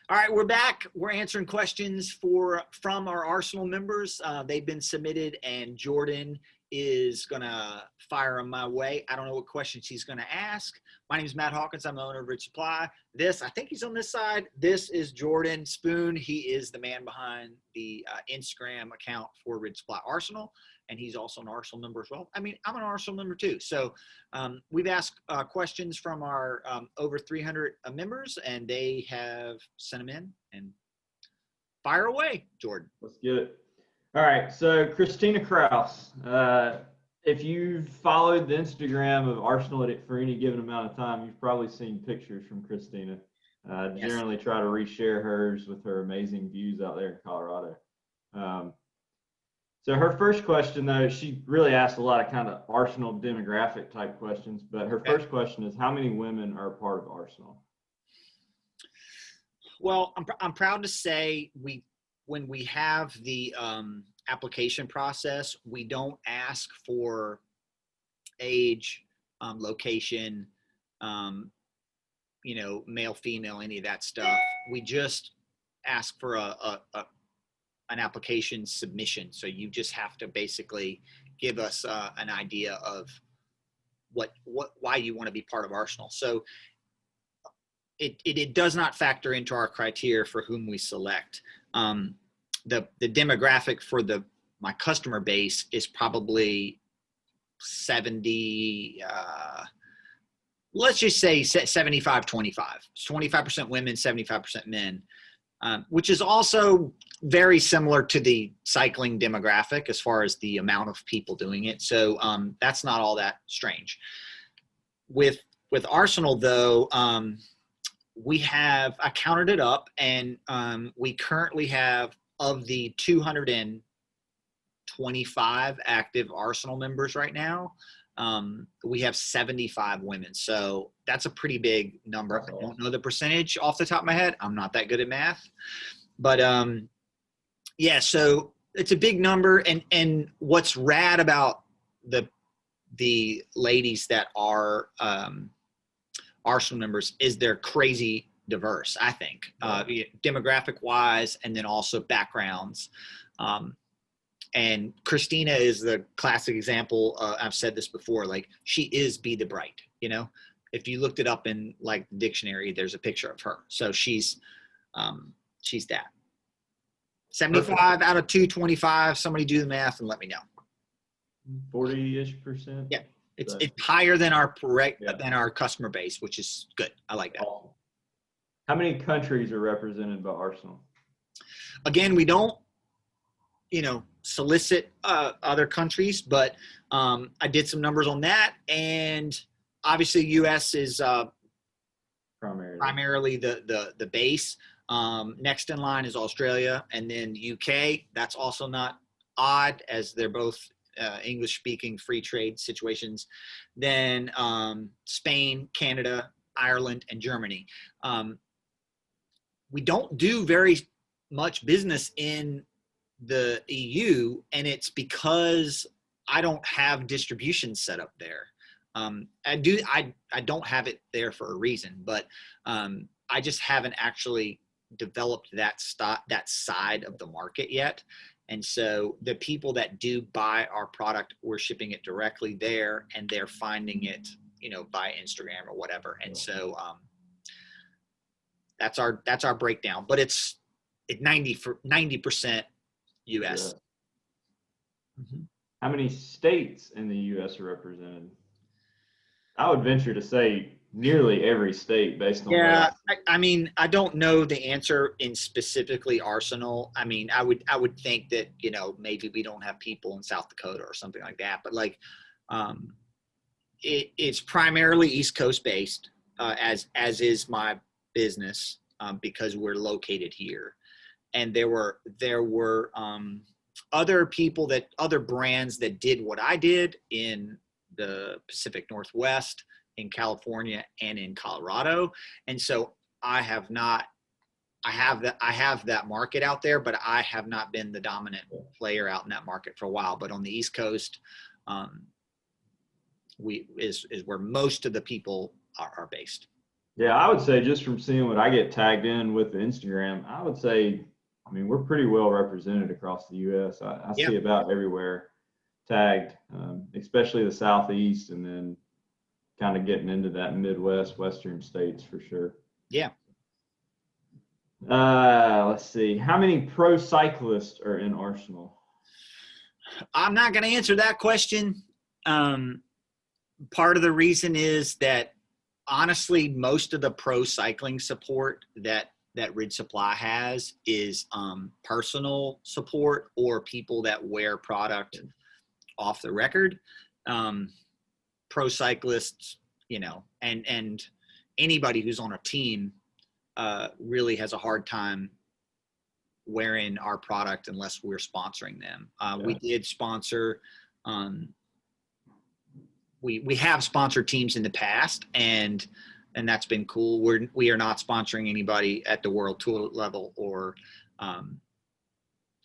All right, we're back. We're answering questions from our Arsenal members. They've been submitted, and Jordan is going to fire them my way. I don't know what questions he's going to ask. My name is Matt Hawkins. I'm the owner of Ridge Supply. I think he's on this side. This is Jordan Spoon. He is the man behind the Instagram account for Ridge Supply Arsenal, and he's also an Arsenal member as well. I mean, I'm an Arsenal member too. So we've asked questions from our over 300 members, and they have sent them in. And fire away, Jordan. Let's get it. All right, so Christina Kraus, if you've followed the Instagram of Arsenal for any given amount of time, you've probably seen pictures from Christina. Yes. Generally try to reshare hers with her amazing views out there in Colorado. So her first question, though, she really asked a lot of kind of Arsenal demographic type questions, but her first question is, how many women are a part of Arsenal? Well, I'm proud to say when we have the application process, we don't ask for age, location, male, female, any of that stuff. We just ask for an application submission. So you just have to basically give us an idea of why you want to be part of Arsenal. So it does not factor into our criteria for whom we select. The demographic for my customer base is probably 70, let's just say 75-25. It's 25% women, 75% men, which is also very similar to the cycling demographic as far as the amount of people doing it. So that's not all that strange. With Arsenal, though, I counted it up, and we currently have, of the 225 active Arsenal members right now, we have 75 women. So that's a pretty big number. I don't know the percentage off the top of my head. I'm not that good at math. But yeah, so it's a big number. And what's rad about the ladies that are Arsenal members is they're crazy diverse, I think, demographic wise, and then also backgrounds. And Christina is the classic example. I've said this before, like, she is Be the Bright, if you looked it up in like the dictionary, there's a picture of her. So she's that 75 out of 225. Somebody do the math and let me know. 40-ish%. Yeah. It's higher than our than our customer base, which is good. I like that. How many countries are represented by Arsenal? Again, we don't, solicit other countries, but I did some numbers on that, and obviously U.S. is primarily the base. Next in line is Australia, and then UK. That's also not odd, as they're both English-speaking free trade situations. Then Spain, Canada, Ireland, and Germany. We don't do very much business in the EU, and it's because I don't have distribution set up there. I don't have it there for a reason, but I just haven't actually developed that side of the market yet. And so the people that do buy our product, we're shipping it directly there, and they're finding it, by Instagram or whatever. And so that's our breakdown, but it's 90% US. Yeah. Mm-hmm. How many states in the US are represented? I would venture to say nearly every state, based on I mean, I don't know the answer in specifically Arsenal. I mean, I would think that, maybe we don't have people in South Dakota or something like that, but like it's primarily East Coast based, as is my business, because we're located here. And there were other brands that did what I did in the Pacific Northwest, in California, and in Colorado. And so I have that market out there, but I have not been the dominant player out in that market for a while. But on the East Coast, is where most of the people are based. Yeah, I would say just from seeing what I get tagged in with the Instagram, I would say, I mean, we're pretty well represented across the U.S. I Yeah. see about everywhere tagged, especially the Southeast, and then kind of getting into that Midwest, Western states for sure. Yeah. Let's see. How many pro cyclists are in Arsenal? I'm not going to answer that question. Part of the reason is that honestly, most of the pro cycling support that Rid Supply has is personal support or people that wear product off the record. Pro cyclists, and anybody who's on a team really has a hard time wearing our product unless we're sponsoring them. We did sponsor. We have sponsored teams in the past, and that's been cool. We are not sponsoring anybody at the World Tour level or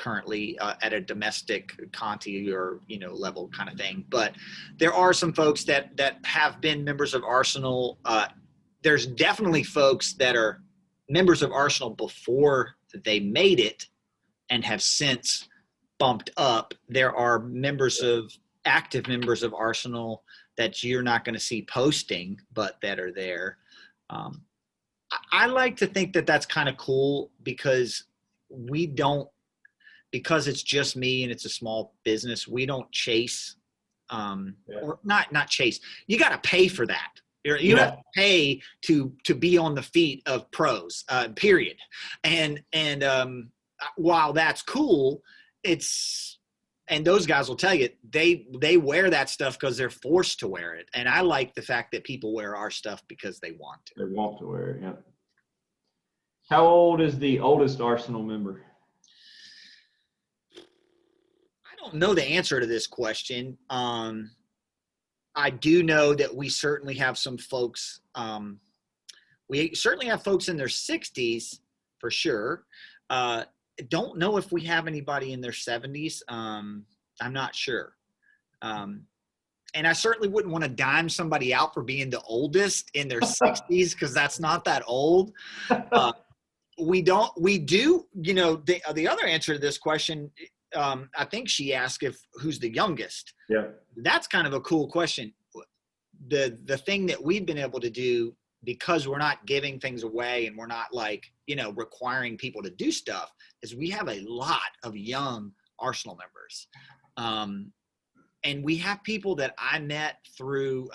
currently at a domestic Conti or level kind of thing. But there are some folks that have been members of Arsenal. There's definitely folks that are members of Arsenal before they made it and have since bumped up. There are active members of Arsenal that you're not going to see posting, but that are there. I like to think that that's kind of cool because because it's just me and it's a small business, we don't chase, or not chase. You got to pay for that. You have to pay to be on the feet of pros, period. And while that's cool, and those guys will tell you they wear that stuff because they're forced to wear it. And I like the fact that people wear our stuff because they want to. They want to wear it, yeah. How old is the oldest Arsenal member? I don't know the answer to this question. I do know that we certainly have some folks. We certainly have folks in their 60s for sure. Don't know if we have anybody in their 70s. I'm not sure. And I certainly wouldn't want to dime somebody out for being the oldest in their 60s because that's not that old. We do, the other answer to this question, I think she asked who's the youngest. Yeah. That's kind of a cool question. The thing that we've been able to do, because we're not giving things away and we're not requiring people to do stuff, is we have a lot of young Arsenal members. And we have people that I met through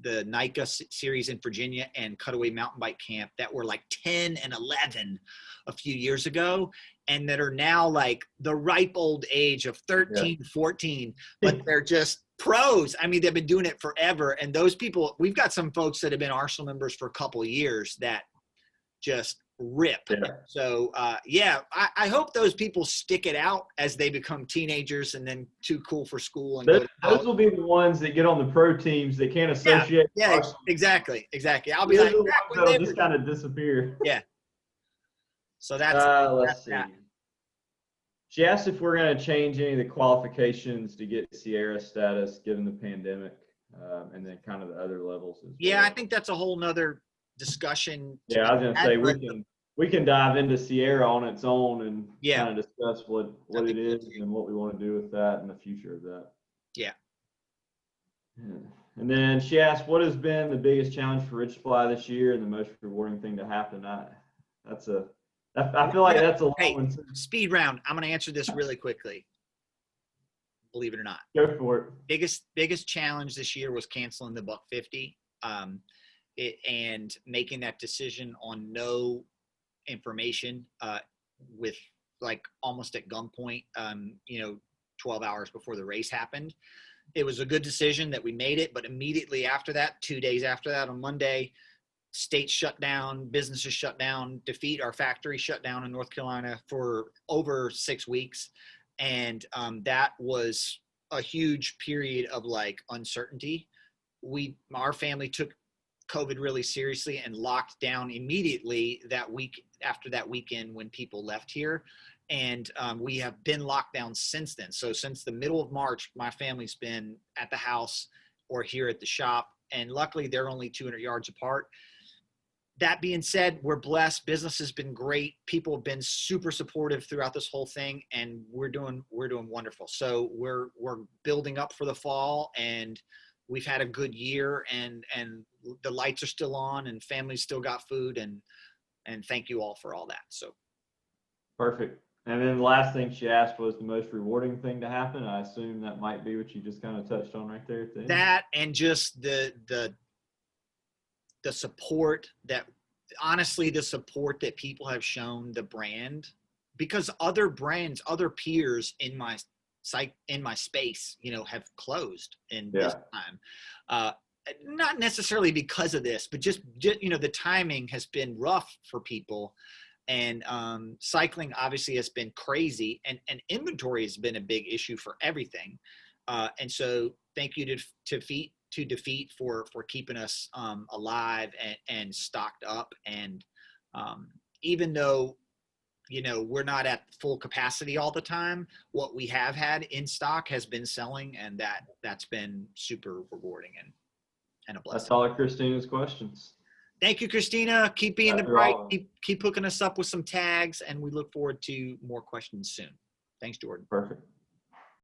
the NICA series in Virginia and Cutaway Mountain Bike Camp that were like 10 and 11 a few years ago, and that are now like the ripe old age of 13, 14, but they're just pros. I mean, they've been doing it forever. And those people, we've got some folks that have been Arsenal members for a couple of years that just rip. Yeah. So, I hope those people stick it out as they become teenagers and then too cool for school. And those will be the ones that get on the pro teams that can't associate. Yeah, exactly. I'll be like, they'll just kind of disappear. Yeah. So let's see. She asked if we're going to change any of the qualifications to get Sierra status given the pandemic, and then kind of the other levels as well. Yeah, I think that's a whole nother discussion. Yeah, I was going to say we can dive into Sierra on its own and kind of discuss what it is and what we want to do with that and the future of that. Yeah. And then she asked, what has been the biggest challenge for Rid Supply this year and the most rewarding thing to happen? I feel like that's a long one. Speed round. I'm going to answer this really quickly. Believe it or not. Go for it. Biggest challenge this year was canceling the Buck 50 and making that decision on no information with like almost at gunpoint, 12 hours before the race happened. It was a good decision that we made it, but immediately after that, 2 days after that on Monday, states shut down, businesses shut down, our factory shut down in North Carolina for over 6 weeks. And that was a huge period of like uncertainty. Our family took COVID really seriously and locked down immediately that week after that weekend when people left here. And we have been locked down since then. So since the middle of March, my family's been at the house or here at the shop. And luckily they're only 200 yards apart. that being said, we're blessed. Business has been great. People have been super supportive throughout this whole thing, and we're doing wonderful. So we're building up for the fall, and we've had a good year, and the lights are still on, and families still got food, and thank you all for all that. So Perfect. And then the last thing she asked was the most rewarding thing to happen. I assume that might be what you just kind of touched on right there at the end. That, and just the support that, honestly, the support that people have shown the brand, because other brands, other peers in my space, have closed in this time. Not necessarily because of this, but just the timing has been rough for people. And cycling obviously has been crazy, and inventory has been a big issue for everything. And so thank you to Defeat for keeping us alive and stocked up. And even though, we're not at full capacity all the time, what we have had in stock has been selling, and that's been super rewarding and a blessing. That's all of Christina's questions. Thank you, Christina. Keep being the bright. Keep hooking us up with some tags, and we look forward to more questions soon. Thanks, Jordan. Perfect.